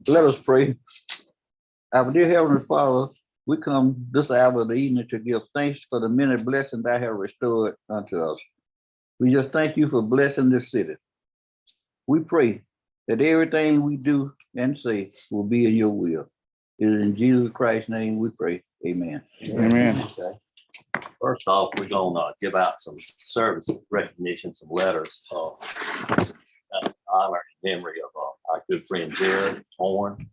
Let us pray. Our dear Heavenly Father, we come this hour of the evening to give thanks for the many blessings that have restored unto us. We just thank you for blessing this city. We pray that everything we do and say will be in your will. It is in Jesus Christ's name we pray. Amen. Amen. Okay. First off, we're gonna give out some service recognition, some letters honor and memory of our good friend Jared Horn.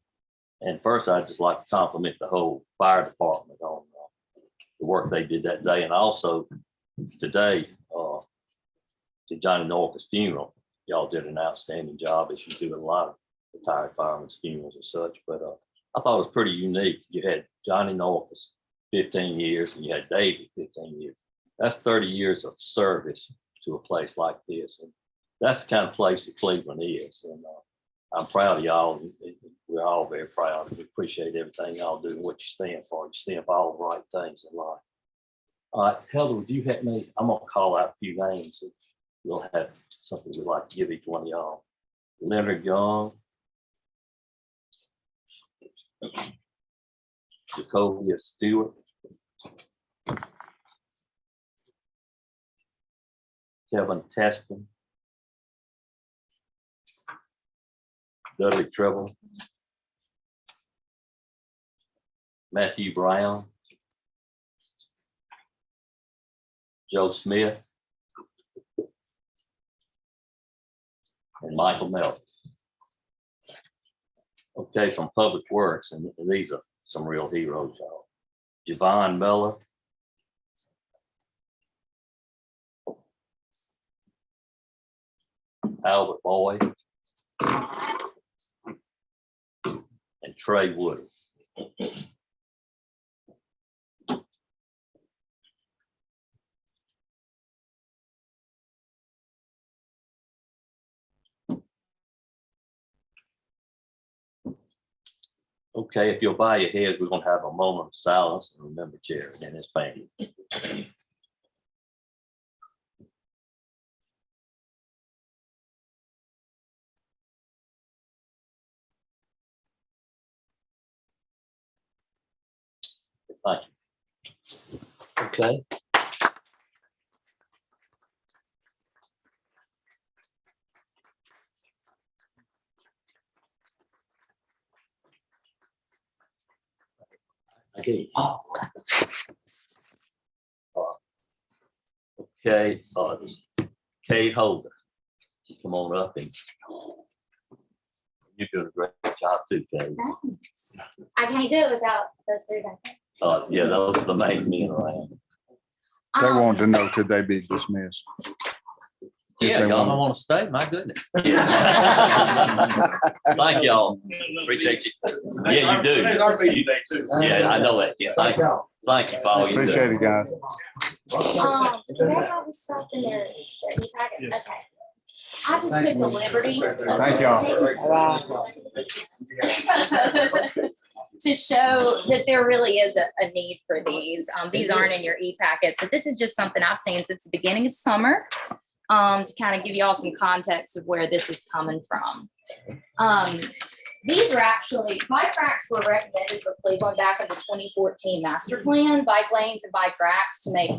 And first, I'd just like to compliment the whole fire department on the work they did that day, and also today to Johnny Norca's funeral. Y'all did an outstanding job, as you do in a lot of retired firemen's funerals and such. But I thought it was pretty unique. You had Johnny Norca's 15 years, and you had David 15 years. That's 30 years of service to a place like this, and that's the kind of place that Cleveland is. And I'm proud of y'all. We're all very proud. We appreciate everything y'all do and what you stand for. You stand for all the right things in life. All right, Heather, would you help me? I'm gonna call out a few names. We'll have something we'd like to give each one of y'all. Leonard Young, Jacobia Stewart, Kevin Teskin, Dudley Treble, Matthew Brown, Joe Smith, and Michael Melton. Okay, from Public Works, and these are some real heroes, y'all. Javon Miller, Albert Boyd, and Trey Wood. Okay, if you'll bow your heads, we're going to have a moment of silence and remember Jared and his family. Thank you. Okay. Okay. Okay, Kate Holder, come on up, and you're doing a great job too, Kate. Thanks. I can't do it without those three back there. Yeah, those are the main men around. They wanted to know, could they be dismissed? Yeah, they y'all want- don't want to stay? My goodness. Thank y'all. Appreciate you. Yeah, you do. Yeah, I know that. Yeah, thank you. Thank you for all you do. Appreciate it, guys. Do they have the stuff in their e-packet? Okay. I just took the liberty of Thank to show that there really is a need for these. These aren't in your e-packets, but this is just something I've seen since the beginning of summer, to kind of give you all some context of where this is coming from. These are actually, bike racks were recommended for Cleveland back in the 2014 master plan, bike lanes and bike racks to make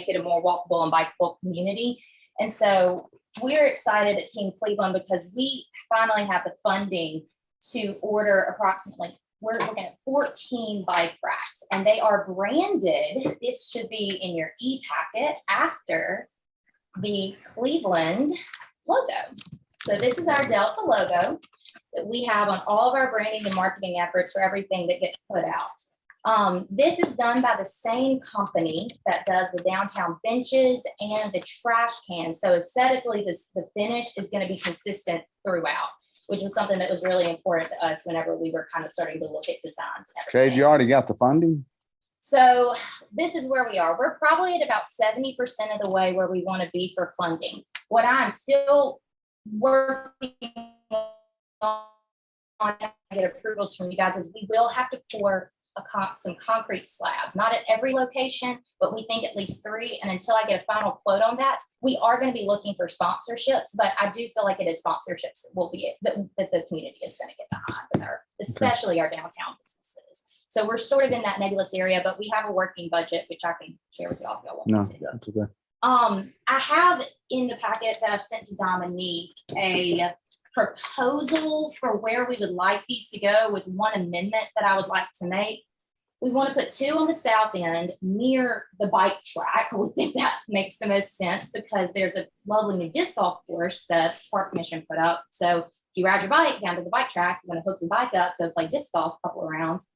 it a more walkable and bikeable community. And so we're excited at Team Cleveland because we finally have the funding to order approximately, we're looking at 14 bike racks, and they are branded. This should be in your e-packet after the Cleveland logo. So this is our Delta logo that we have on all of our branding and marketing efforts for everything that gets put out. This is done by the same company that does the downtown benches and the trash cans. So aesthetically, the finish is going to be consistent throughout, which was something that was really important to us whenever we were kind of starting to look at designs. Kate, you already got the funding? So this is where we are. We're probably at about 70% of the way where we want to be for funding. What I'm still working on to get approvals from you guys is we will have to pour some concrete slabs, not at every location, but we think at least 3. And until I get a final quote on that, we are going to be looking for sponsorships, but I do feel like it is sponsorships that will be that the community is going to get behind with especially our downtown businesses. So we're sort of in that nebulous area, but we have a working budget, which I can share with y'all if y'all want No, me to. that's okay. I have in the packet that I've sent to Dominique a proposal for where we would like these to go with one amendment that I would like to make. We want to put 2 on the south end near the bike track. We think that makes the most sense because there's a lovely new disc golf course that Park Commission put up. So if you ride your bike down to the bike track, you want to hook your bike up, go play disc golf a couple of rounds,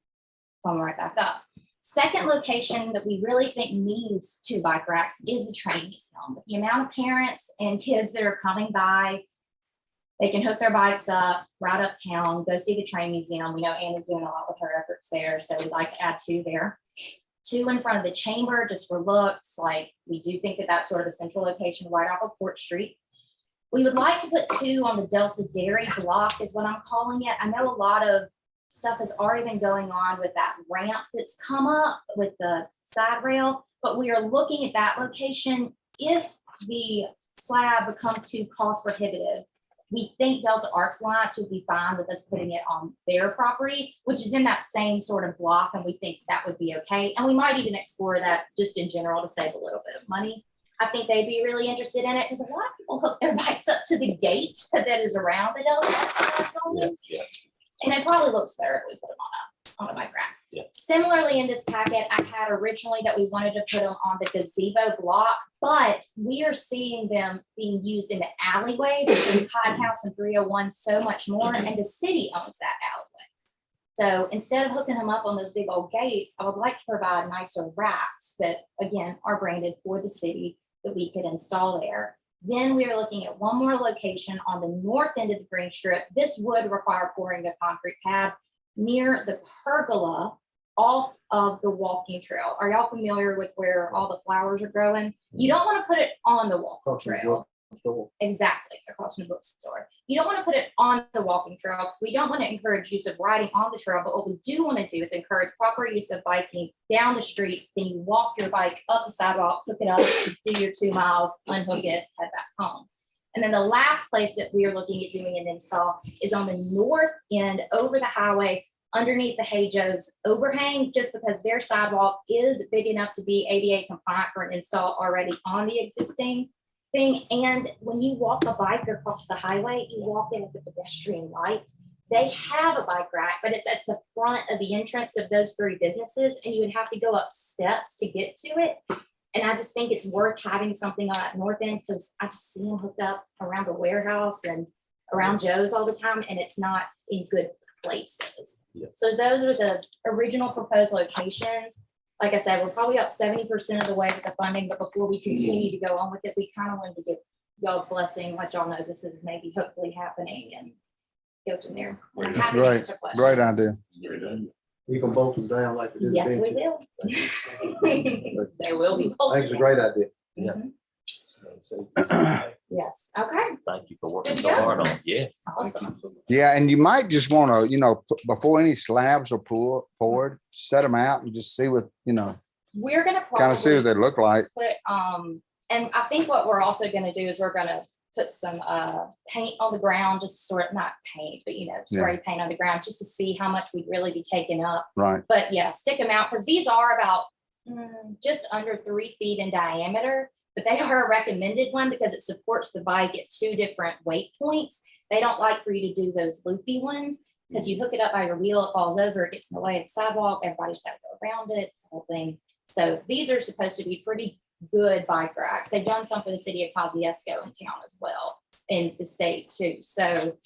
come right back up. Second location that we really think needs 2 bike racks is the train museum. With the amount of parents and kids that are coming by, they can hook their bikes up, ride uptown, go see the train museum. We know Anna's doing a lot with her efforts there, so we'd like to add 2 there. 2 in front of the chamber, just for looks. Like, we do think that that's sort of a central location right off of Port Street. We would like to put 2 on the Delta Dairy block, is what I'm calling it. I know a lot of stuff has already been going on with that ramp that's come up with the side rail, but we are looking at that location. If the slab becomes too cost prohibitive, we think Delta Arts Alliance would be fine with us putting it on their property, which is in that same sort of block, and we think that would be okay. And we might even explore that just in general to save a little bit of money. I think they'd be really interested in it because a lot of people hook their bikes up to the gate that is around the Delta Arts Alliance only. Yeah. And it probably looks better if we put them on a bike rack. Yeah. Similarly, in this packet, I had originally that we wanted to put them on the gazebo block, but we are seeing them being used in the alleyway between Cotton House and 301 so much more, and the city owns that alleyway. So instead of hooking them up on those big old gates, I would like to provide nicer racks that, again, are branded for the city that we could install there. Then we are looking at one more location on the north end of the green strip. This would require pouring a concrete pad near the pergola off of the walking trail. Are y'all familiar with where all the flowers are growing? You don't want to put it on the walking trail. Exactly, across from the bookstore. You don't want to put it on the walking trail because we don't want to encourage use of riding on the trail, but what we do want to do is encourage proper use of biking down the streets. Then you walk your bike up the sidewalk, hook it up, do your 2 miles, unhook it, head back home. And then the last place that we are looking at doing an install is on the north end over the highway underneath the Hey Joe's overhang, just because their sidewalk is big enough to be ADA compliant for an install already on the existing thing. And when you walk a bike across the highway, you walk in at the pedestrian light. They have a bike rack, but it's at the front of the entrance of those 3 businesses, and you would have to go up steps to get to it. And I just think it's worth having something on that north end because I just see them hooked up around the warehouse and around Joe's all the time, and it's not in good places. Yeah. So those are the original proposed locations. Like I said, we're probably up 70% of the way with the funding, but before we continue to go on with it, we kind of wanted to get y'all's blessing, let y'all know this is maybe hopefully happening and go from there. I'm happy to Great, answer great questions. idea. You can bolt them down like they did. Yes, we will. They will be. I think it's a great idea. Yeah. Yes, okay, Thank you for working Good so to go. hard on it. Yes. awesome. Yeah, and you might just want to, before any slabs are poured, set them out and just see what, We're gonna kind of see what probably they look like. put, and I think what we're also gonna do is we're gonna put some paint on the ground, just sort of, not paint, but spray paint on the ground, just to see how much we'd really be taking up. Right. But yeah, stick them out, because these are about just under 3 feet in diameter, but they are a recommended one because it supports the bike at 2 different weight points. They don't like for you to do those loopy ones because you hook it up by your wheel, it falls over, it gets in the way of the sidewalk, everybody's got to go around it, it's the whole thing. So these are supposed to be pretty good bike racks. They've done some for the city of Kosciuszko in town as well, in the state too. So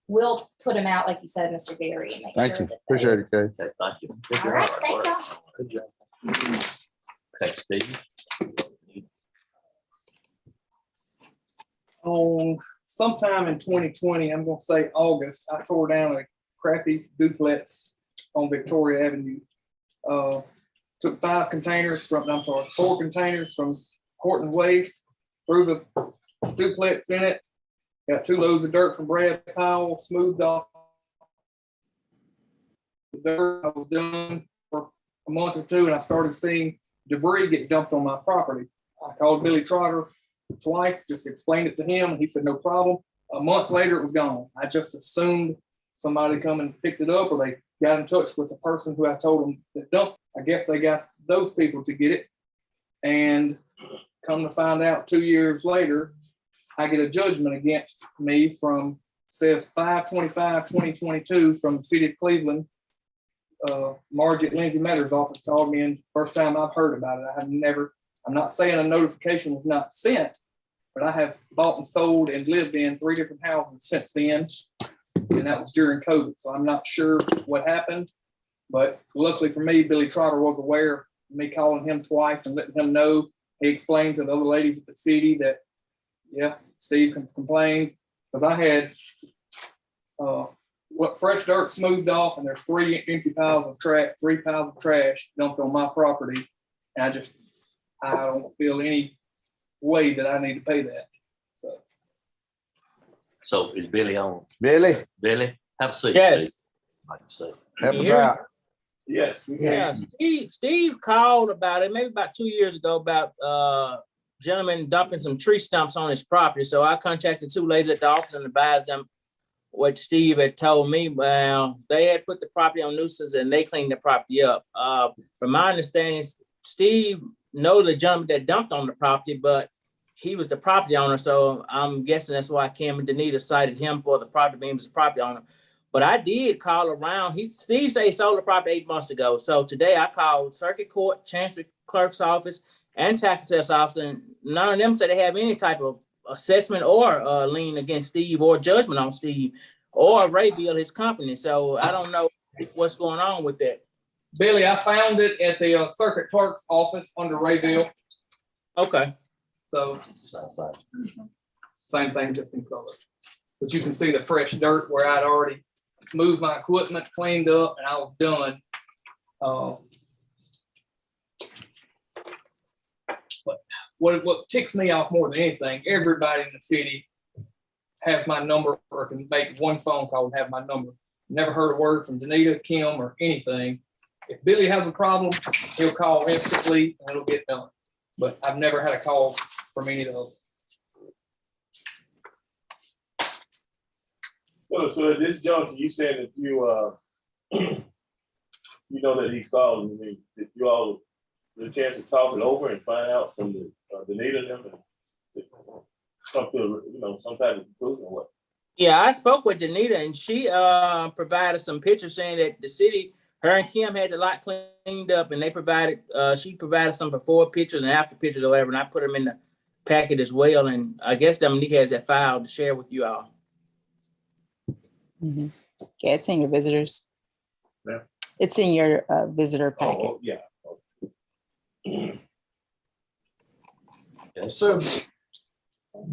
we'll put them out, like you said, Mr. Gary, and make Thank sure you. that Appreciate it, Kay. Okay, thank you. All right, thank y'all. Good job. Okay, Steve. On sometime in 2020, I'm gonna say August, I tore down a crappy duplex on Victoria Avenue. Took 4 containers from Horton Waste, threw the duplex in it. Got 2 loads of dirt from Brad Powell, smoothed off the dirt. I was done for a month or two and I started seeing debris get dumped on my property. I called Billy Trotter twice, just explained it to him, and he said, no problem. A month later, it was gone. I just assumed somebody come and picked it up, or they got in touch with the person who I told them that dumped. I guess they got those people to get it. And come to find out 2 years later, I get a judgment against me from, says 5/25/2022 from the city of Cleveland. Margie at Lindsay Meadows' office called me, and first time I've heard about it. I'm not saying a notification was not sent, but I have bought and sold and lived in 3 different houses since then. And that was during COVID. So I'm not sure what happened, but luckily for me, Billy Trotter was aware of me calling him twice and letting him know. He explained to the other ladies at the city that, yeah, Steve complained, because I had fresh dirt smoothed off, and there's 3 empty piles of trash, 3 piles of trash dumped on my property. And I don't feel any way that I need to pay that. So is Billy on? Billy, Billy, have a seat. Yes. Steve. Like you say. help us Yeah. out. Yes. we can. Yeah, Steve called about it, maybe about 2 years ago, about gentleman dumping some tree stumps on his property. So I contacted 2 ladies at the office and advised them what Steve had told me. Well, they had put the property on nuisance and they cleaned the property up. From my understanding, Steve knows the gentleman that dumped on the property, but he was the property owner. So I'm guessing that's why Kim and Danita cited him for the property being the property owner. But I did call around. Steve said he sold the property 8 months ago. So today I called Circuit Court, Chancery Clerk's office, and Tax Assessor's office, and none of them said they have any type of assessment or lien against Steve or judgment on Steve or Rayville, his company. So I don't know what's going on with that. Billy, I found it at the circuit clerk's office under Rayville. Okay. So Same thing. same thing, just in color. But you can see the fresh dirt where I'd already moved my equipment, cleaned up, and I was done. But what ticks me off more than anything, everybody in the city has my number or can make one phone call and have my number. Never heard a word from Danita, Kim, or anything. If Billy has a problem, he'll call instantly and it'll get done. But I've never had a call from any of those. So at this juncture, you saying that you you know that he's calling, I mean, that you all the chance to talk it over and find out from the Danita and them and come to some type of conclusion or what? Yeah, I spoke with Danita and she provided some pictures saying that the city, her and Kim had the lot cleaned up, and they provided, she provided some before pictures and after pictures or whatever, and I put them in the packet as well. And I guess Dominique has that file to share with you all. Mhm. Yeah, it's in your visitors. Yeah. It's in your visitor packet. Oh, yeah. So,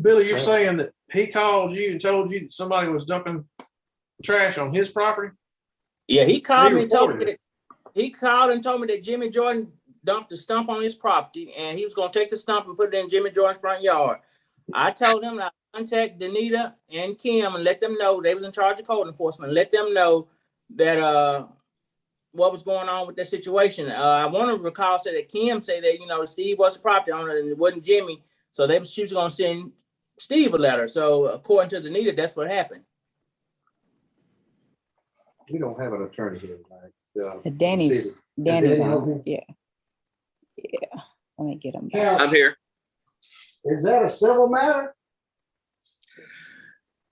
Billy, you're saying that he called you and told you that somebody was dumping trash on his property? Yeah, he called He me and told me reported that he called and told me that Jimmy Jordan dumped the stump on his property and he was gonna take the stump and put it in Jimmy Jordan's front yard. I told him that I contact Danita and Kim and let them know they was in charge of code enforcement. Let them know that what was going on with that situation. I want to recall say that Kim said that Steve was the property owner and it wasn't Jimmy, so she was gonna send Steve a letter. So according to Danita, that's what happened. We don't have an attorney here tonight. Danny's Danny on. Yeah. Yeah. Let me get him. back. Now, I'm here. is that a civil matter?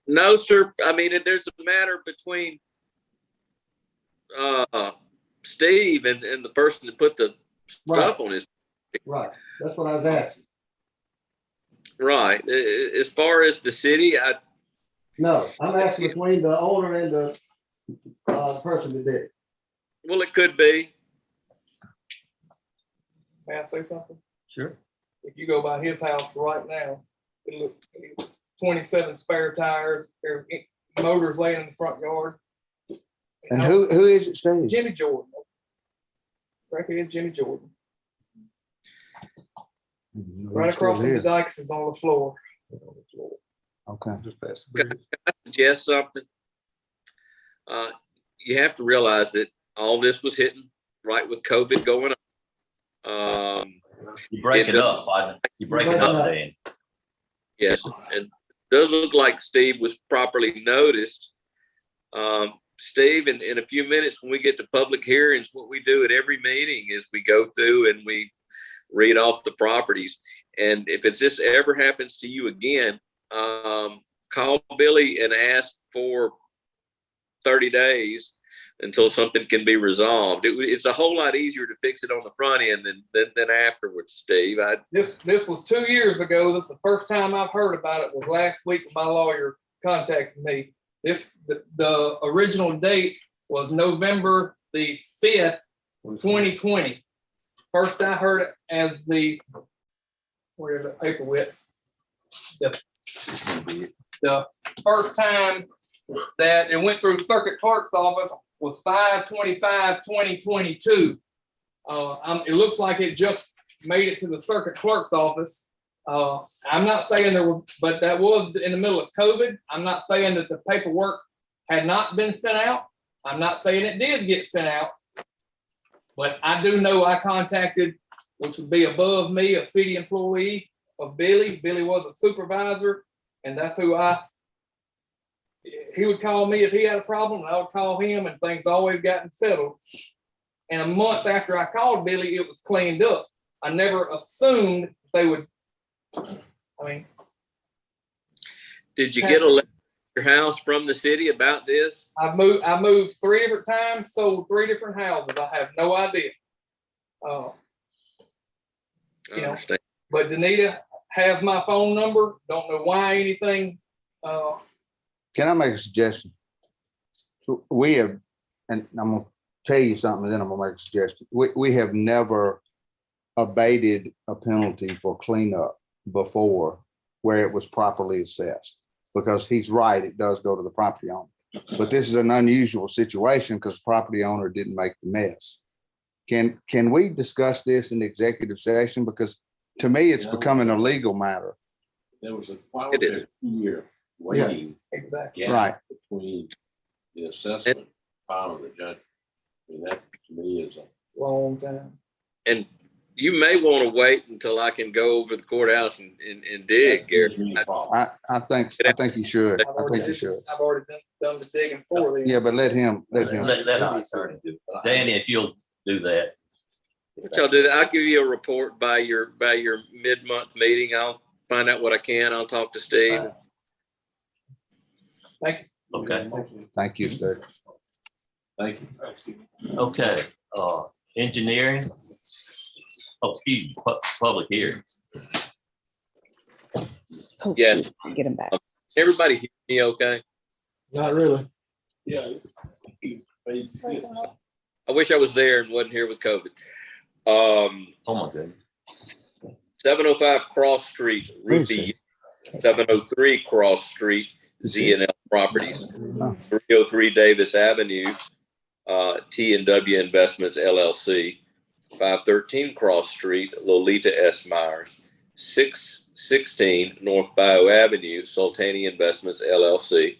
No, sir. I mean, there's a matter between Steve and the person that put the stuff on his. Right, that's what I was asking. Right. As far as the city, No, I'm asking between the owner and the person that did it. well, it could be. May I say something? Sure. If you go by his house right now, it looks 27 spare tires, there's motors laying in the front yard. And who is it, Steve? Jimmy Jordan. Crackhead Jimmy Jordan. Right across from the dikes is on the floor. Okay. Just pass Can I suggest something? You have to realize that all this was hitting right with COVID going on. You break It it up, you break it up, Dan. Yes, and it does look like Steve was properly noticed. Steve, in a few minutes, when we get to public hearings, what we do at every meeting is we go through and we read off the properties. And if it's this ever happens to you again, call Billy and ask for 30 days until something can be resolved. It's a whole lot easier to fix it on the front end than afterwards, Steve. This was 2 years ago. This is the first time I've heard about it was last week when my lawyer contacted me. The original date was November the 5th, 2020. First I heard it as where's the paper with? The first time that it went through circuit clerk's office was 5/25/2022. It looks like it just made it to the circuit clerk's office. I'm not saying there was, but that was in the middle of COVID. I'm not saying that the paperwork had not been sent out. I'm not saying it did get sent out. But I do know I contacted, which would be above me, a city employee of Billy. Billy was a supervisor, and that's who he would call me if he had a problem, and I would call him, and things always gotten settled. And a month after I called Billy, it was cleaned up. I never assumed they would. Did you get a letter at your house from the city about this? I moved 3 different times, sold 3 different houses. I have no idea. I understand. But Danita has my phone number. Don't know why anything. Can I make a suggestion? So we have, and I'm gonna tell you something, and then I'm gonna make a suggestion. We have never abated a penalty for cleanup before where it was properly assessed. Because he's right, it does go to the property owner. But this is an unusual situation because the property owner didn't make the mess. Can we discuss this in executive session? Because to me, it's becoming a legal matter. There was a, why It was is. there 2 year waiting Exactly. gap Right. between the assessment, file and the judgment? I mean, that to me is a. Long time. And you may want to wait until I can go over the courthouse and dig, Gary. I think you should. I think you should. I've already done the digging for them. Yeah, but let him. Let our attorney do it. Danny, if you'll do that. What y'all do that? I'll give you a report by your mid-month meeting. I'll find out what I can. I'll talk to Steve. Thank you. Okay, Thank you, sir. Thank you. okay, engineering. Oh, excuse me, public hearing. Oh, Yes. shoot, get him back. Everybody hear me okay? Not really. Yeah. I wish I was there and wasn't here with COVID. Oh my goodness. 705 Cross Street, Ruthie. 703 Cross Street, Z&L Properties. 303 Davis Avenue, T&W Investments LLC. 513 Cross Street, Lolita S. Myers. 616 North Bio Avenue, Sultani Investments LLC.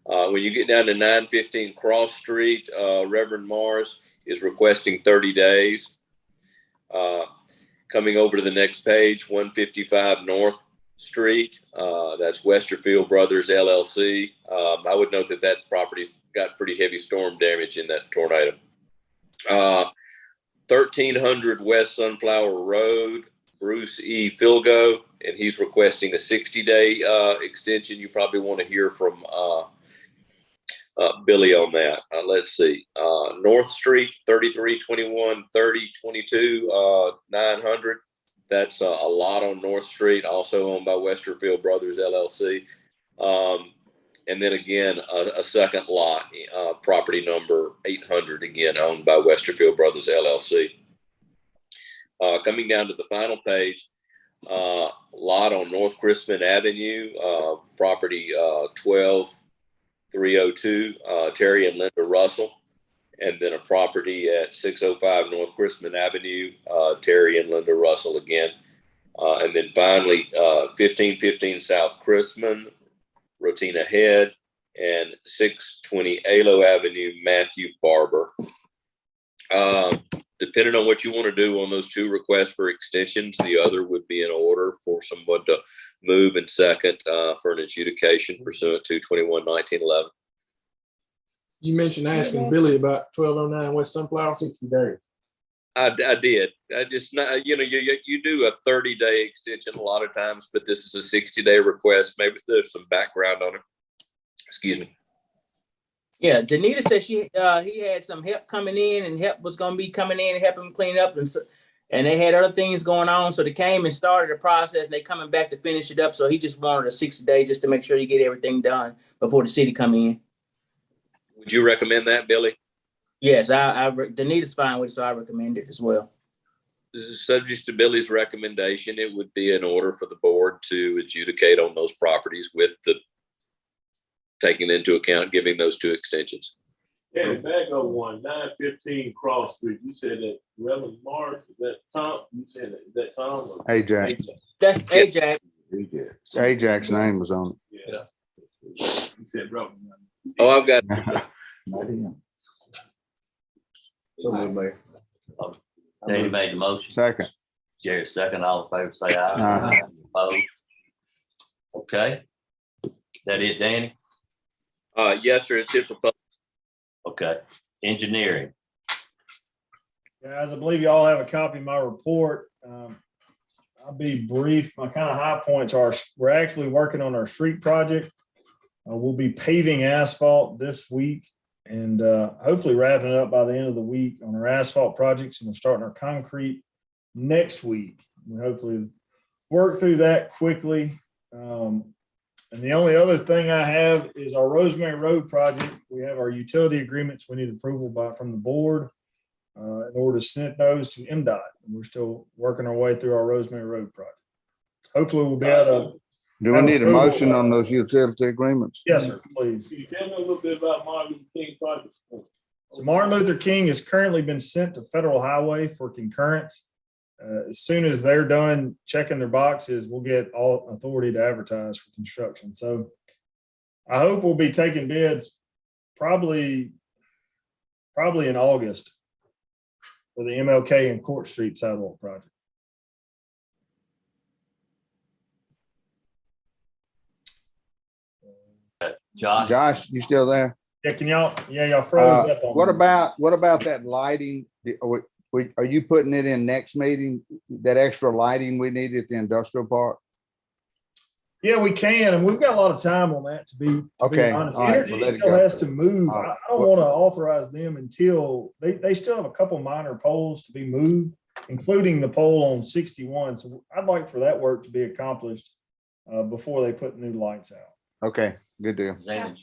When you get down to 915 Cross Street, Reverend Mars is requesting 30 days. Coming over to the next page, 155 North Street, that's Westerfield Brothers LLC. I would note that property got pretty heavy storm damage in that tornado. 1300 West Sunflower Road, Bruce E. Filgo, and he's requesting a 60-day extension. You probably want to hear from Billy on that. Let's see. North Street, 3321 3022 900. That's a lot on North Street, also owned by Westerfield Brothers LLC. And then again, a second lot, property number 800, again owned by Westerfield Brothers LLC. Coming down to the final page, lot on North Crispin Avenue, property 12302, Terry and Linda Russell. And then a property at 605 North Crispin Avenue, Terry and Linda Russell again. And then finally, 1515 South Crispin, Rotina Head, and 620 Alo Avenue, Matthew Barber. Depending on what you want to do on those two requests for extensions, the other would be in order for someone to move and second for an adjudication pursuant to 21-1911. You mentioned asking Billy about 1209 West Sunflower. 60 days. I did. I just, you do a 30-day extension a lot of times, but this is a 60-day request. Maybe there's some background on it. Excuse me. Yeah, Danita said he had some help coming in, and help was gonna be coming in and helping him clean up, and they had other things going on, so they came and started the process. And they coming back to finish it up, so he just wanted a 60 day just to make sure he get everything done before the city come in. Would you recommend that, Billy? Yes, Danita's fine with it, so I recommend it as well. This is subject to Billy's recommendation. It would be in order for the board to adjudicate on those properties with the taking into account giving those two extensions. Yeah, the back of 915 Cross Street, you said that Reverend Morris, is that Tom? You said that, is that Tom? or- Ajax. That's Ajax. Ajax's name was on Yeah. You said Reverend. Oh, I've got, it. Danny made the motion. Second. Jerry second. All in favor, say aye. Aye. Opposed? Okay. That it, Danny? yes, sir. It's it for public. Okay. Engineering. Guys, I believe you all have a copy of my report. I'll be brief. My kind of high points are we're actually working on our street project. We'll be paving asphalt this week and hopefully wrapping it up by the end of the week on our asphalt projects. And we're starting our concrete next week. We hopefully work through that quickly. And the only other thing I have is our Rosemary Road project. We have our utility agreements. We need approval from the board in order to send those to MDOT. And we're still working our way through our Rosemary Road project. Hopefully we'll be able to. Do we need a motion on those utility agreements? Yes, sir, please. Can you tell me a little bit about Martin Luther King project? So Martin Luther King has currently been sent to Federal Highway for concurrence. As soon as they're done checking their boxes, we'll get all authority to advertise for construction. So I hope we'll be taking bids probably in August for the MLK and Court Street sidewalk project. Josh, you still there? Yeah, y'all froze up on What me. about that lighting? Are you putting it in next meeting, that extra lighting we need at the industrial park? Yeah, we can, and we've got a lot of time on that, to be Okay, honest. all right, Energy we'll let it still go. has to move. All right. I don't want to authorize them until they still have a couple minor poles to be moved, including the pole on 61. So I'd like for that work to be accomplished before they put new lights out. Okay, good deal. Zana,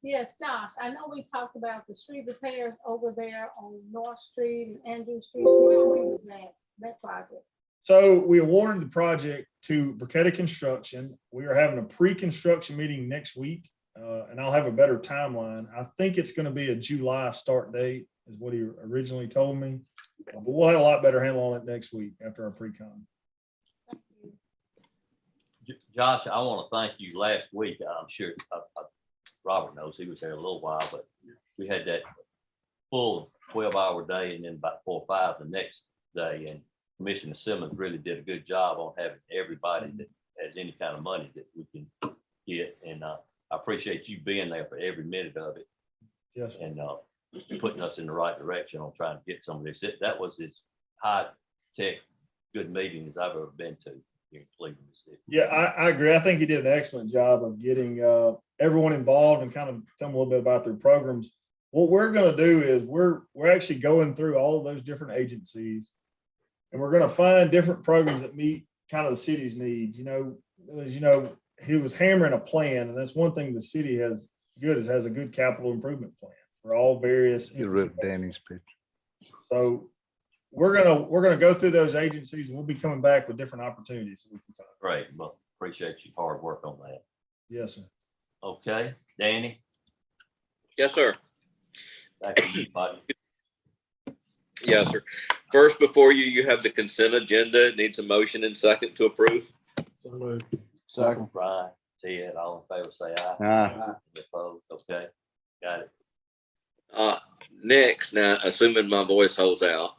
Yes, Josh, I know we talked about the street repairs over there on North Street and Andrew Street. Where are we with that project? So we awarded the project to Briquetta Construction. We are having a pre-construction meeting next week, and I'll have a better timeline. I think it's going to be a July start date, is what he originally told me. But we'll have a lot better handle on it next week after our pre-con. Josh, I want to thank you. Last week, I'm sure Robert knows, he was there a little while, but we had that full 12-hour day and then about 4 or 5 the next day. And Commissioner Simmons really did a good job on having everybody that has any kind of money that we can get. And I appreciate you being there for every minute of it. Yes. And putting us in the right direction on trying to get some of this. That was as high-tech good meeting as I've ever been to here in Cleveland City. Yeah, I agree. I think he did an excellent job of getting everyone involved and kind of tell them a little bit about their programs. What we're going to do is we're actually going through all of those different agencies, and we're going to find different programs that meet kind of the city's needs. As you know, he was hammering a plan, and that's one thing the city has a good capital improvement plan for all various. You ripped Danny's picture. So we're gonna go through those agencies, and we'll be coming back with different opportunities that we can find. Great. Well, appreciate your hard work on that. Yes, sir. Okay, Danny, Yes, sir. back to you, buddy. Yes, sir. First, before you have the consent agenda. It needs a motion and second to approve. So moved. Second. Brian, Ted, all in favor, say aye. Aye. Opposed, okay, got it. next, now, assuming my voice holds out,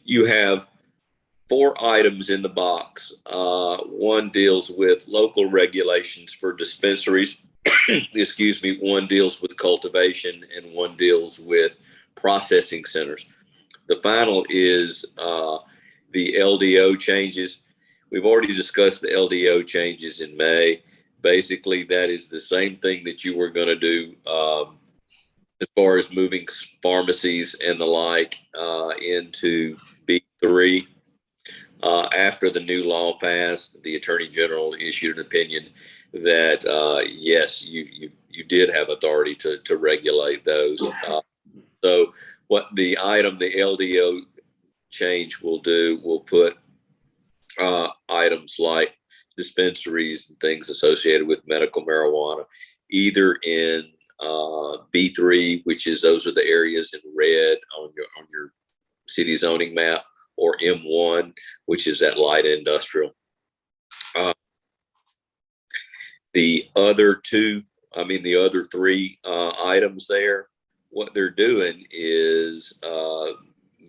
you have 4 items in the box. One deals with local regulations for dispensaries. Excuse me. One deals with cultivation and one deals with processing centers. The final is the LDO changes. We've already discussed the LDO changes in May. Basically, that is the same thing that you were going to do as far as moving pharmacies and the like into B3. After the new law passed, the Attorney General issued an opinion that yes, you did have authority to regulate those. So what the item, the LDO change will do, will put items like dispensaries and things associated with medical marijuana either in B3, which is those are the areas in red on your city zoning map, or M1, which is that light industrial. The other 3 items there, what they're doing is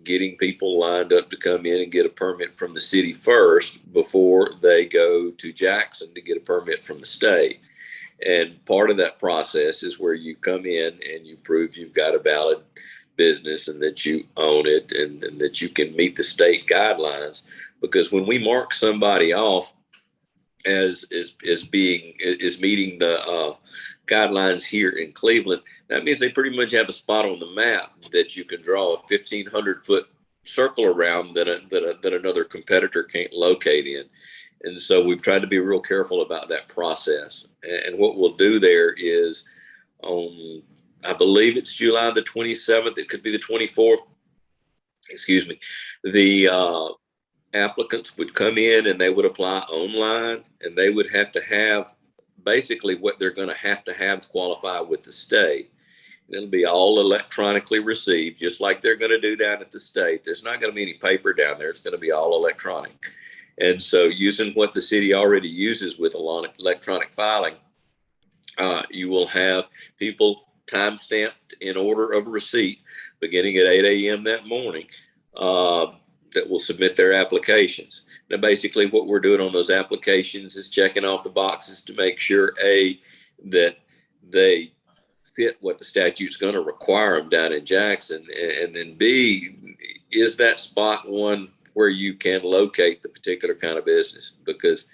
getting people lined up to come in and get a permit from the city first before they go to Jackson to get a permit from the state. And part of that process is where you come in and you prove you've got a valid business and that you own it and that you can meet the state guidelines. Because when we mark somebody off as meeting the guidelines here in Cleveland, that means they pretty much have a spot on the map that you can draw a 1,500-foot circle around that another competitor can't locate in. And so we've tried to be real careful about that process. And what we'll do there is on, I believe it's July the 27th, it could be the 24th, excuse me, the applicants would come in and they would apply online, and they would have to have basically what they're going to have to qualify with the state. And it'll be all electronically received, just like they're going to do down at the state. There's not going to be any paper down there. It's going to be all electronic. And so using what the city already uses with electronic filing, you will have people time-stamped in order of receipt beginning at 8 a.m. that morning that will submit their applications. Now, basically what we're doing on those applications is checking off the boxes to make sure, A, that they fit what the statute's going to require them down in Jackson, and then B, is that spot one where you can locate the particular kind of business? Because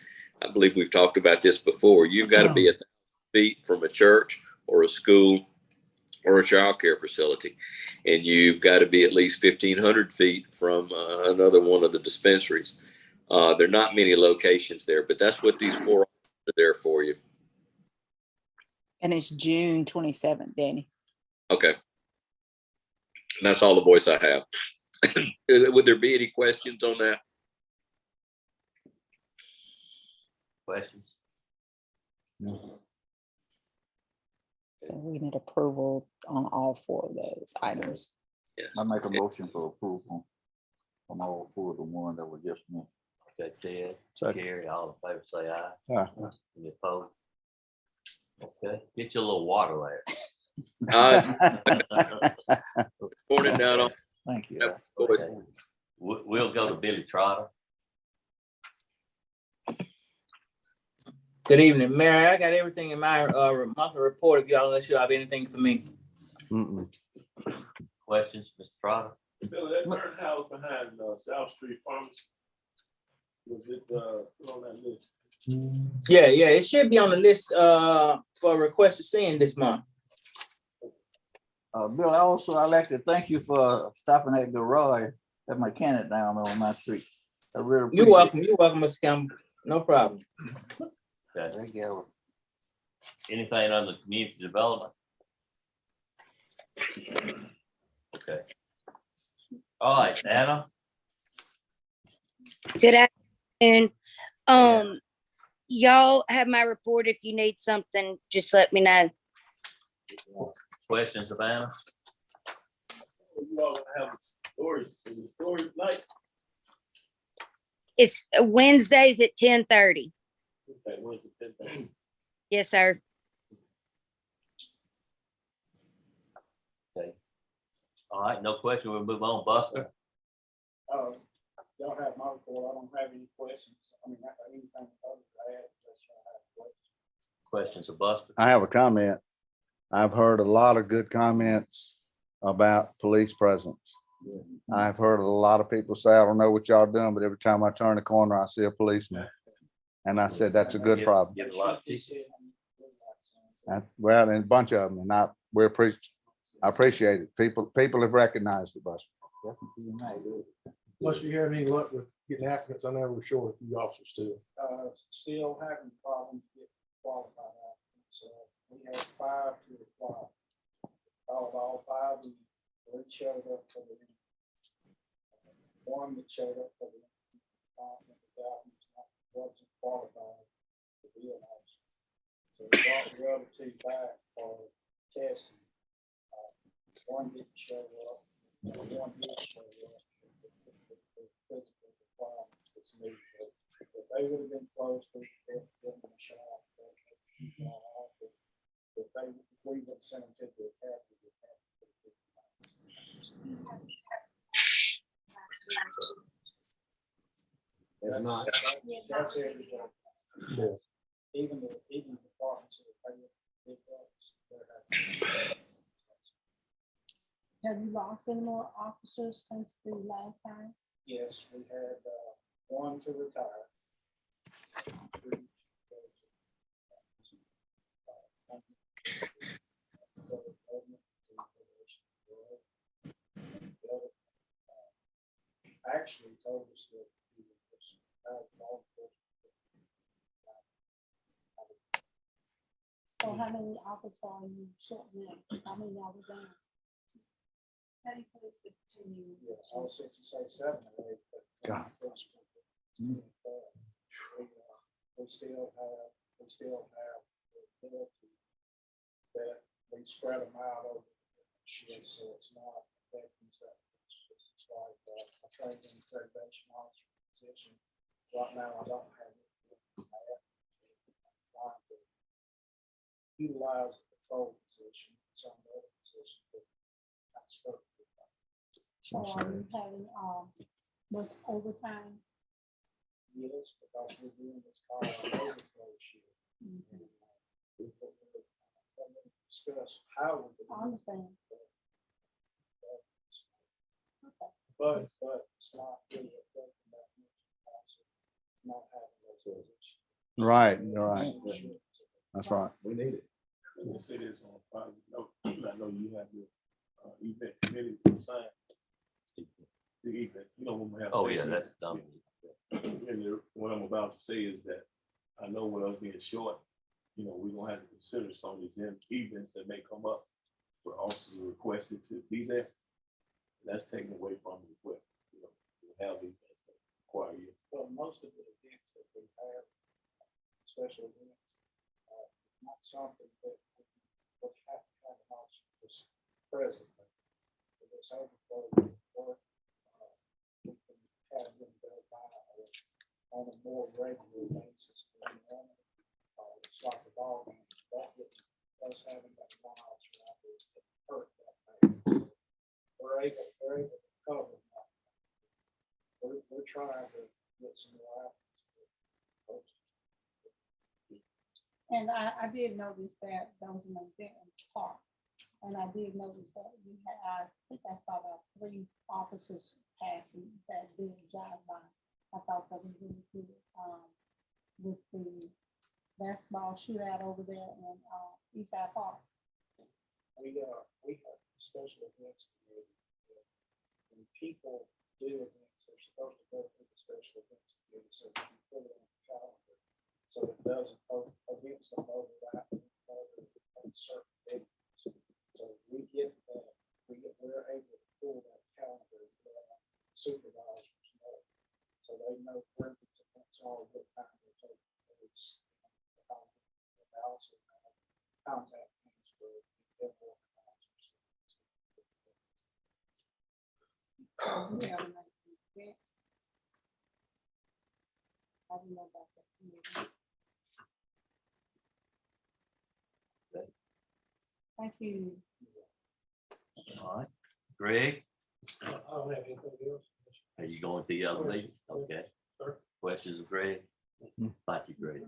I believe we've talked about this before. You've got to be 1,000 feet from a church or a school or a child care facility. And you've got to be at least 1,500 feet from another one of the dispensaries. There are not many locations there, but that's what these 4 are there for you. And it's June 27th, Danny. Okay. And that's all the voice I have. Would there be any questions on that? Questions? So we need approval on all 4 of those items. Yes. I make a motion for approval on all 4 of the one that were just mentioned. Okay, Ted, Second. Gary, all in favor, say aye. Aye. Any opposed? Okay, get you a little water Pouring it down on. Thank you. Yep, boys. there. We'll go to Billy Trotter. Good evening, Mayor. I got everything in my monthly report. If y'all unless you have anything for me. Mm-mm. Questions, Mr. Trotter? Billy, that burnt house behind South Street Pharmacy, was it put on that list? Yeah, it should be on the list for request to send this month. Bill, I'd like to thank you for stopping at the Roy, that mechanic down on my street. I really appreciate You're welcome. You're welcome, Mr. Campbell. No problem. Okay, Thank you. anything on the community development? Okay. All right, Anna, Good afternoon. Y'all have my report. If you need something, just let me know. questions of Anna? You all gonna have stories, the stories night? It's Wednesdays at 10:30. Okay, when's the 10th? Yes, sir. All right, no question. We'll move on. Buster. Y'all have my report. I don't have any questions. I mean, anything other than that, just have questions. Questions of Buster? I have a comment. I've heard a lot of good comments about police presence. I've heard a lot of people say, I don't know what y'all doing, but every time I turn the corner, I see a policeman. And I said, that's a good problem. Give a lot of people. Well, and a bunch of them, and I appreciate it. People have recognized it, Buster. Unless you have any luck with getting applicants, I know we're short a few officers still. Still having problems getting qualified applicants. So we had 5 to apply. Out of all 5, we showed up for the one that showed up for the wasn't qualified to be an officer. So we brought the other 2 back for testing. One didn't show up, and one did show up. Physical requirements that's needed. If they would have been close to them a shot. If we would send them to the academy. It's not. That's every job. Yeah. Even the departments that pay big bucks. Have you lost any more officers since the last time? Yes, we had one to retire. Actually told us that he was So how many officers are you short now? How many are we down? How do you put this continue? yes, I was 67 or 8. God. We still have the ability that we spread them out over the shifts, so it's not affecting that. It's like a training accreditation officer position. Right now, I don't have it. Utilize the patrol position, some other position. So are you having, much overtime? Yes, because we're doing this call overflow shift. Discuss how we. I understand. But it's not really affecting that much. Not having those positions. Right, you're right. That's right. We need it. Let me say this on a positive note. I know you have your event committee assigned. The event, you know, when we have. Oh, yeah, special that's events. done. And what I'm about to say is that I know with us being short, you know, we're gonna have to consider some of these events that may come up where officers are requested to be there. That's taken away from the request, you know, to have events that require you. Well, most of the events that we have, special events, not something that we have to have an officer present. If it's overflow work, we can have them go by on a more regular basis than normal. It's like the ball game. That gets us having that one officer out there that hurt that way. We're able to cover that. We're trying to get some more out. And I did notice that there was an event in the park. And I did notice that we had, I think I saw about 3 officers passing that did drive by. I thought that was really good, with the basketball shootout over there in, Eastside Park. We have special events committee. When people do events, they're supposed to go through the special events committee, so we can put it on the calendar. So it doesn't, events don't overlap with certain dates. So we get that, we're able to pull that calendar, supervisors know. So they know where these events are, what time they're taking place. They also have contact points for the organizers. We have a nice event. I don't know about that committee. Thank you. All right. Greg, I don't have anything else. are you going to the other meeting? Okay. Sure. Questions of Greg? Thank you, Greg.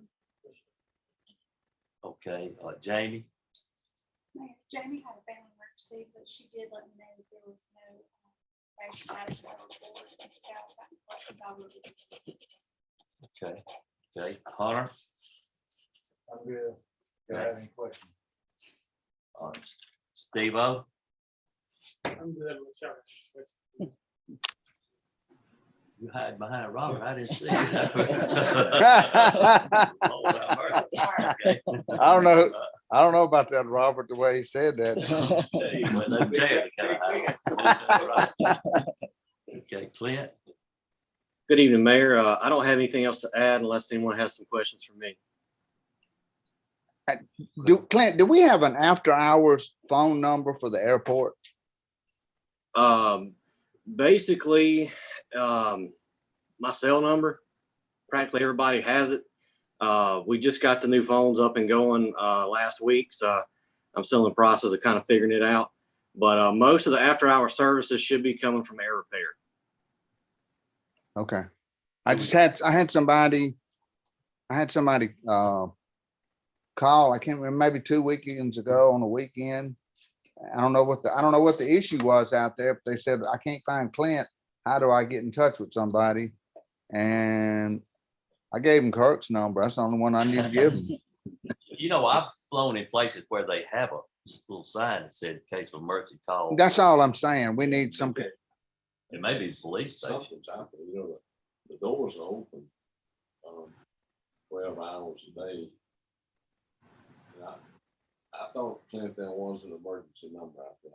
Okay, Jamie, Mayor, Jamie had a family emergency, but she did let me know that there was no action items on the report. okay, okay, Hunter, I'm good. Do I have any questions? Steve-O, I'm good with Charlie. you hide behind Robert, I didn't see you. Lord have mercy. Okay. I don't know about that, Robert, the way he said that. Hey, well, them chairs are kinda high. Okay, Clint, Good evening, Mayor. I don't have anything else to add unless anyone has some questions for me. Clint, do we have an after hours phone number for the airport? Basically, my cell number, practically everybody has it. We just got the new phones up and going last week, so I'm still in the process of kind of figuring it out. But most of the after hour services should be coming from air repair. Okay. I had somebody call, I can't remember, maybe 2 weekends ago on the weekend. I don't know what the issue was out there, but they said, I can't find Clint. How do I get in touch with somebody? And I gave him Kirk's number. That's the only one I need to give him. you know, I've flown in places where they have a little sign that said in case of emergency call. That's all I'm saying. We need some, It may be the police station. Something's happening, you know, the doors are open, 12 hours a day. And I thought Clint, there was an emergency number out there,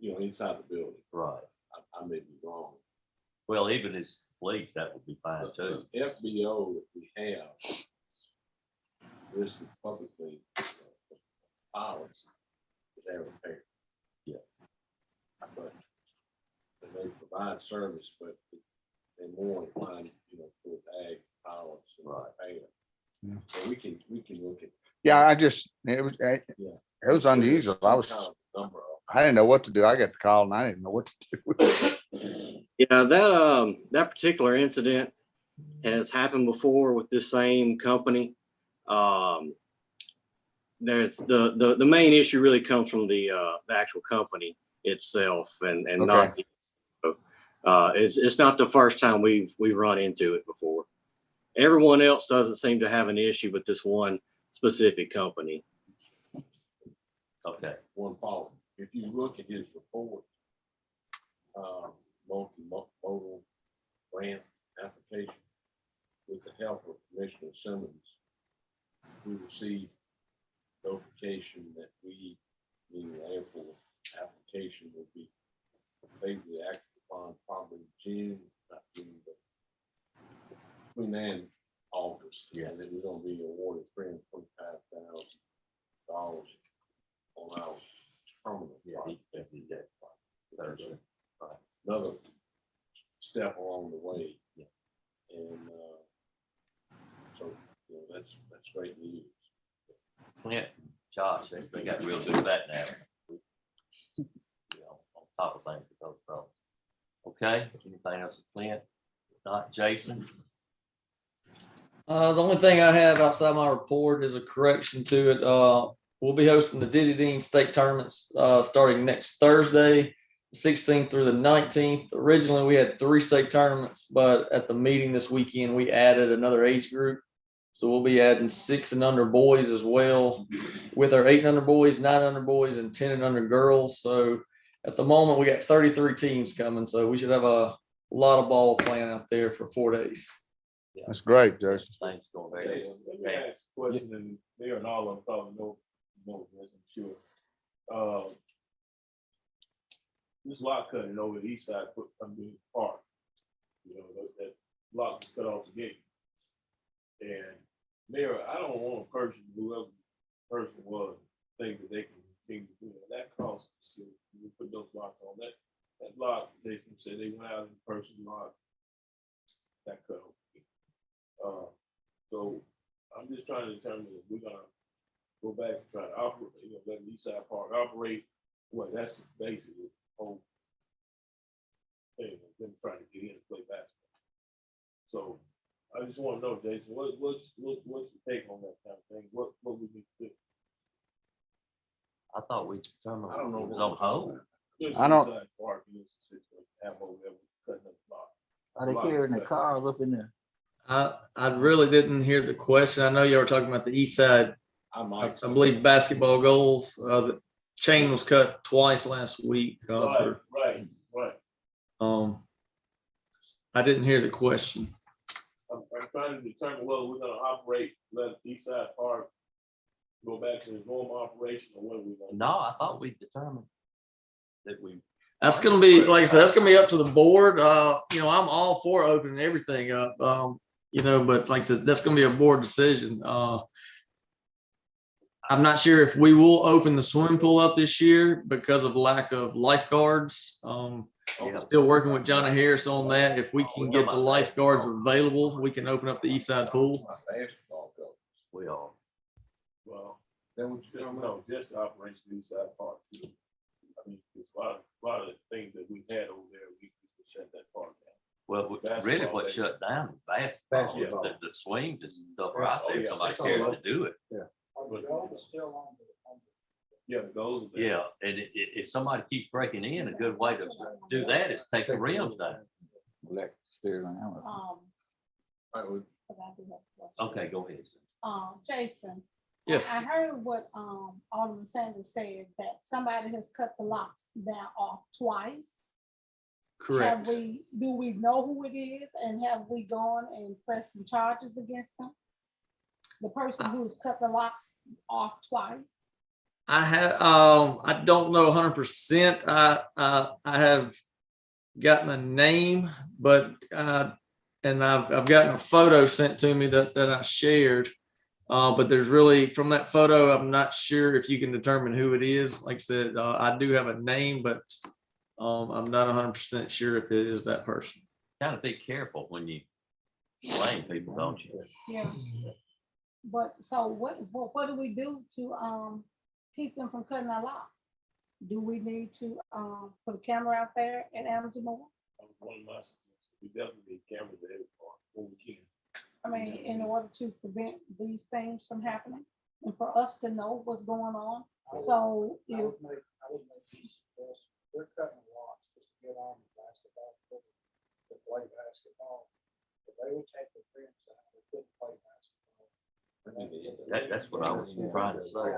you know, inside the building. Right. I may be wrong. Well, even as police, that would be fine too. The FBO that we have listed publicly, pilots, is air repair. Yeah. But they provide service, but they're more inclined, you know, for ag pilots and repair. Yeah. So we can look at. yeah, it was unusual. I didn't know what to do. I got the call and I didn't know what to do. Yeah, that particular incident has happened before with this same company. There's the main issue really comes from the actual company itself, and not the, it's not the first time we've run into it before. Everyone else doesn't seem to have an issue with this one specific company. Okay. One follow. If you look at his report, multimodal grant application with the help of Commissioner Simmons, we received notification that we, meaning the airport application, will be completely acted upon probably June, not June, but between then and August. Yeah. And then we're gonna be awarded $325,000 on our terminal. Yeah, he did that. Thursday. Right. Another step along the way. Yeah. And so, you know, that's great news. Clint, Josh, they got real good at that now. You know, on top of things with those fellas. Okay, anything else, Clint? Not Jason? The only thing I have outside my report is a correction to it. We'll be hosting the Dizzy Dean State Tournaments starting next Thursday, 16th through the 19th. Originally, we had 3 state tournaments, but at the meeting this weekend, we added another age group. So we'll be adding 6 and under boys as well, with our 8 and under boys, 9 under boys, and 10 and under girls. So at the moment, we got 33 teams coming. So we should have a lot of ball playing out there for 4 days. Yeah. That's great, Jason. Things going very Okay, let me ask a question, and they and all of them probably know this, I'm sure. This lot cutting over the east side, park, you know, that lot was cut off the gate. And Mayor, I don't want a person, whoever the person was, think that they can continue to do that. That costs, we put those locks on that lot, they said they went out in the person lot. That cut off. So I'm just trying to determine if we're gonna go back and try to operate, you know, let the east side park operate. Well, that's basically the whole anyway, them trying to get in and play basketball. So I just want to know, Jason, what's your take on that kind of thing? What we need to do? I thought we determined I don't know. it was on hold. I don't- Are they carrying the cars up in there? I really didn't hear the question. I know you were talking about the east side. I believe basketball goals. The chain was cut twice last week. Right. I didn't hear the question. I'm trying to determine whether we're gonna operate, let East Side Park go back to the normal operation or what we gonna. No, I thought we determined that we. That's gonna be, like I said, that's gonna be up to the board. You know, I'm all for opening everything up. You know, but like I said, that's gonna be a board decision. I'm not sure if we will open the swimming pool up this year because of lack of lifeguards. Still working with Johnny Harris on that. If we can get the lifeguards available, we can open up the east side pool. We are. Well, then we just, no, just the operation of East Side Park too. I mean, it's a lot of things that we had over there, we just shut that park down. Well, really what Basketball, shut down was basketball. The swings and stuff are out there. yeah, Somebody it's all cares over. to do it. Yeah, the goals are there. Yeah, and if somebody keeps breaking in, a good way to do that is take the rims down. Black steering helmet. But I do have a question. Okay, go ahead. Jason. Yes. I heard what, Alderman Sanders said, that somebody has cut the locks down off twice. Correct. Do we know who it is, and have we gone and pressed some charges against them? The person who's cut the locks off twice? I don't know 100%. I have gotten a name, but and I've gotten a photo sent to me that I shared. But there's really, from that photo, I'm not sure if you can determine who it is. Like I said, I do have a name, but I'm not 100% sure if it is that person. Kind of be careful when you blame people, don't you? Yeah. But so what do we do to keep them from cutting our lock? Do we need to put a camera out there at Amazon? One of my suggestions, we definitely need cameras at every park when we can. I mean, in order to prevent these things from happening and for us to know what's going on. So if They're cutting the locks just to get on the basketball court to play basketball. If they would take the rims out, they couldn't play basketball. That's what I was trying to say.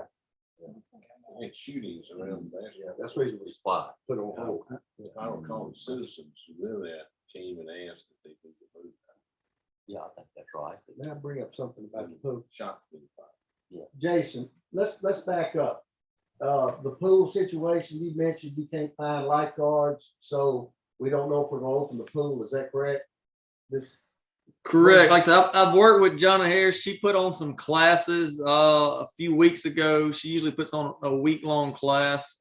And shootings around the basketball. That's the reason we Why? put on hold. I don't call them citizens who live there came and asked if they could move. Yeah, I think that's right. May I bring up something about the pool? Shot. Jason, let's back up. The pool situation, you mentioned you can't find lifeguards, so we don't know if we're gonna open the pool. Is that correct? Correct. Like I said, I've worked with Jonna Harris. She put on some classes a few weeks ago. She usually puts on a week-long class.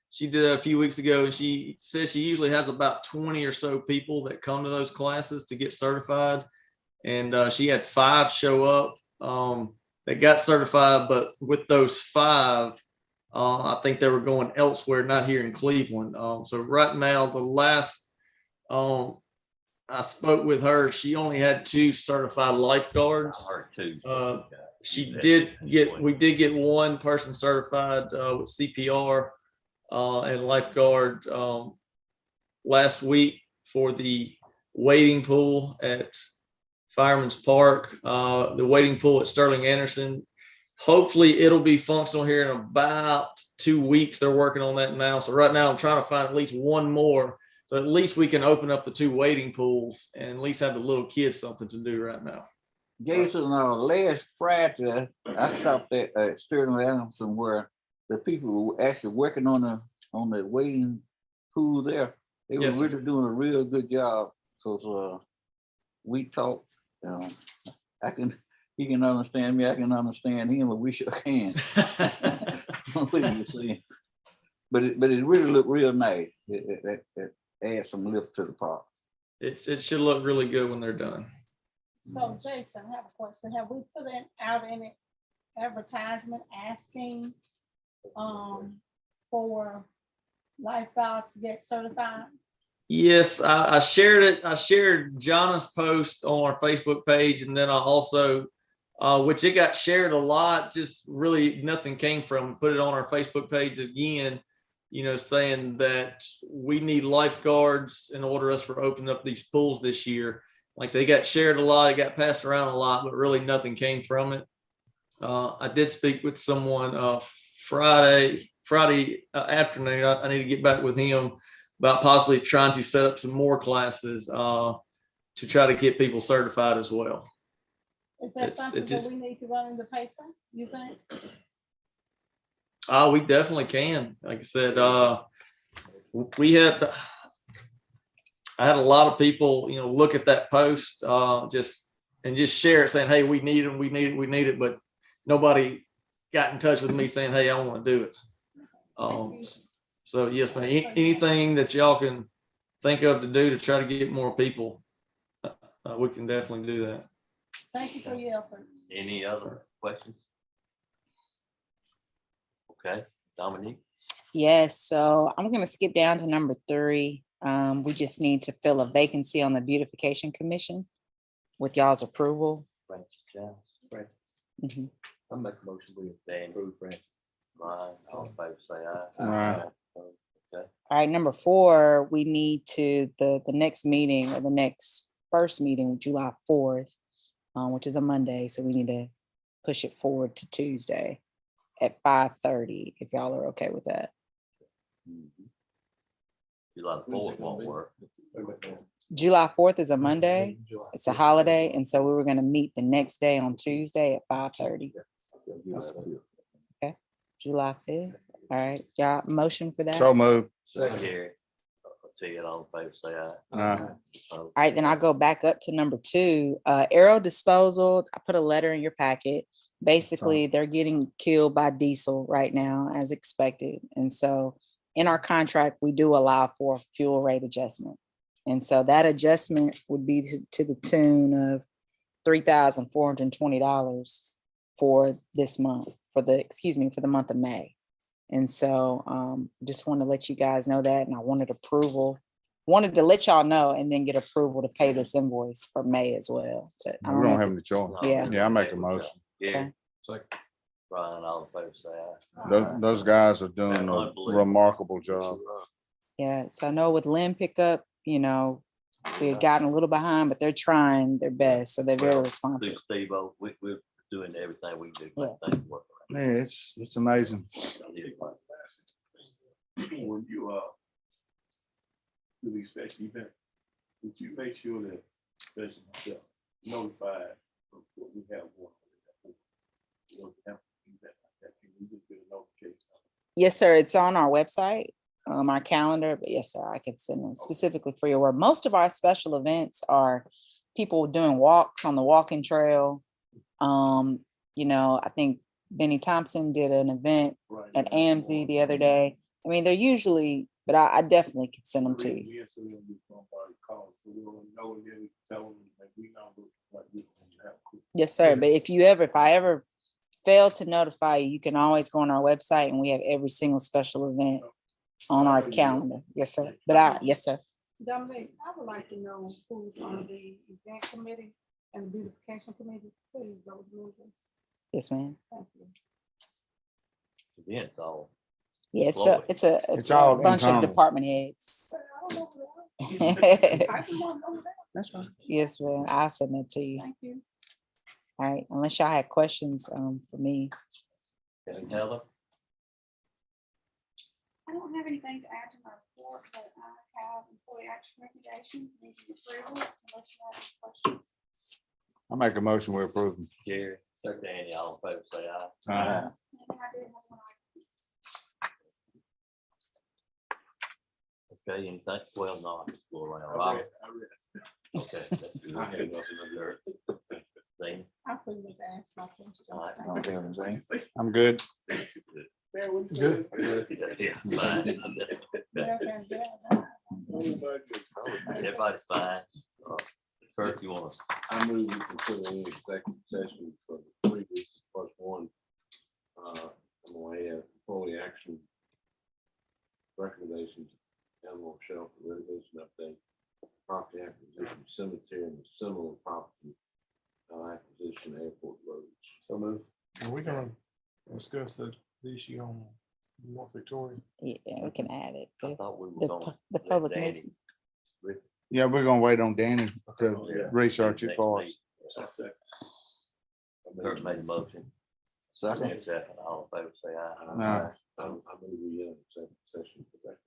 She did that a few weeks ago, and she says she usually has about 20 or so people that come to those classes to get certified. And she had 5 show up that got certified, but with those 5, I think they were going elsewhere, not here in Cleveland. So right now, the last I spoke with her, she only had 2 certified lifeguards. I heard too. We did get 1 person certified with CPR and lifeguard last week for the wading pool at Fireman's Park, the wading pool at Sterling Anderson. Hopefully it'll be functional here in about 2 weeks. They're working on that now. So right now I'm trying to find at least 1 more. So at least we can open up the 2 wading pools and at least have the little kids something to do right now. Jason, last Friday, I stopped at Sterling Anderson where the people were actually working on the wading pool there. They were really doing a real good job because we talked. He can understand me, I can understand him, but we shook hands. What are you saying? But it really looked real nice. It adds some lift to the park. It should look really good when they're done. So Jason, I have a question. Have we put out any advertisement asking for lifeguards to get certified? Yes, I shared it. I shared Jonna's post on our Facebook page, and then I also, which it got shared a lot, just really nothing came from it. Put it on our Facebook page again, saying that we need lifeguards in order us for opening up these pools this year. Like I say, it got shared a lot, it got passed around a lot, but really nothing came from it. I did speak with someone Friday afternoon. I need to get back with him about possibly trying to set up some more classes to try to get people certified as well. Is that something that we need to run in the paper, you think? We definitely can. Like I said, I had a lot of people, look at that post, just share it saying, hey, we need them, we need it. But nobody got in touch with me saying, hey, I want to do it. So yes, man, anything that y'all can think of to do to try to get more people, we can definitely do that. Thank you for your efforts. Any other questions? Okay, Dominique? Yes, so I'm gonna skip down to number 3. We just need to fill a vacancy on the beautification commission with y'all's approval. Francis Jones. Right. Mhm. I'll make a motion with Dan. Approve, Francis. Ryan, all in favor, say aye. Aye. Okay. All right, number 4, we need to, the next meeting or the next first meeting, July 4th, which is a Monday, so we need to push it forward to Tuesday at 5:30, if y'all are okay with that. July 4th won't work. July 4th is a Monday. It's a holiday, and so we were gonna meet the next day on Tuesday at 5:30. Okay, July 5th. All right, y'all, motion for that? So move. Gary, I'll tell you all in favor, say aye. Aye. All right, then I'll go back up to number 2. Aero disposal, I put a letter in your packet. Basically, they're getting killed by diesel right now as expected. And so in our contract, we do allow for fuel rate adjustment. And so that adjustment would be to the tune of $3,420 for this month, for the month of May. And so just want to let you guys know that, and I wanted to let y'all know and then get approval to pay this invoice for May as well. But I We know don't have if any choice. Yeah. Yeah, I make a motion. Gary, Okay. Ryan, all in favor, say aye. Those guys are doing a Unbelievable. remarkable job. Yeah, so I know with Lynn pickup, we had gotten a little behind, but they're trying their best, so they're very Well, responsive. through Steve-O, we're doing everything we can do. to Yes. make things work. Man, it's amazing. When you do these special events, would you make sure that, especially myself, notified of what we have going on? You know, have to do that like that. Can we just get a notification? Yes, sir, it's on our website, our calendar, but yes, sir, I could send them specifically for your work. Most of our special events are people doing walks on the walking trail. I think Benny Thompson did an event at AMZ the other day. I mean, they're usually, but I definitely could send them to you. Yes, sir. But if I ever fail to notify you, you can always go on our website and we have every single special event on our calendar. Yes, sir. Yes, sir. Dominique, I would like to know who's on the event committee and the beautification committee, please, those members. Yes, ma'am. Thank you. Events all. Yeah, it's It's a all bunch internal. of department heads. I don't know that. I just want to know that. That's right. Yes, ma'am. I'll send that to you. Thank you. All right, unless y'all had questions for me. Okay, Heather? I don't have anything to add to my report, but I have employee action recommendations, needing approval, unless you have any questions. I make a motion, we approve them. Gary, Danny, all in favor, say aye. Aye. And I did have one item. Okay, anything? Well, no, I just go around. Robert? Okay. That's good. I have nothing under it. Zane? I pretty much asked my questions. All right. I'm good. Good. Yeah, fine. Everybody's fine. Kurt, you want to? I move we consider any executive session for the 3 weeks, plus one. I'm going to add employee action recommendations animal shelter, renovation update, property acquisition, cemetery and similar property acquisition, airport roads. So moved. Are we gonna discuss the issue on North Victoria? Yeah, we can add it. I thought we were The gonna the let public Danny needs. Yeah, we're gonna wait on Danny to Yeah. research it for us. Kurt made a motion. Second. Second, all in favor, say aye. Aye. I move we in executive session for that.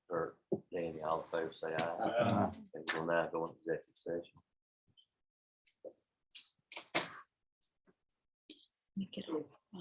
Kurt, Danny, all in favor, say aye. Aye. And we'll now go into executive session. Make it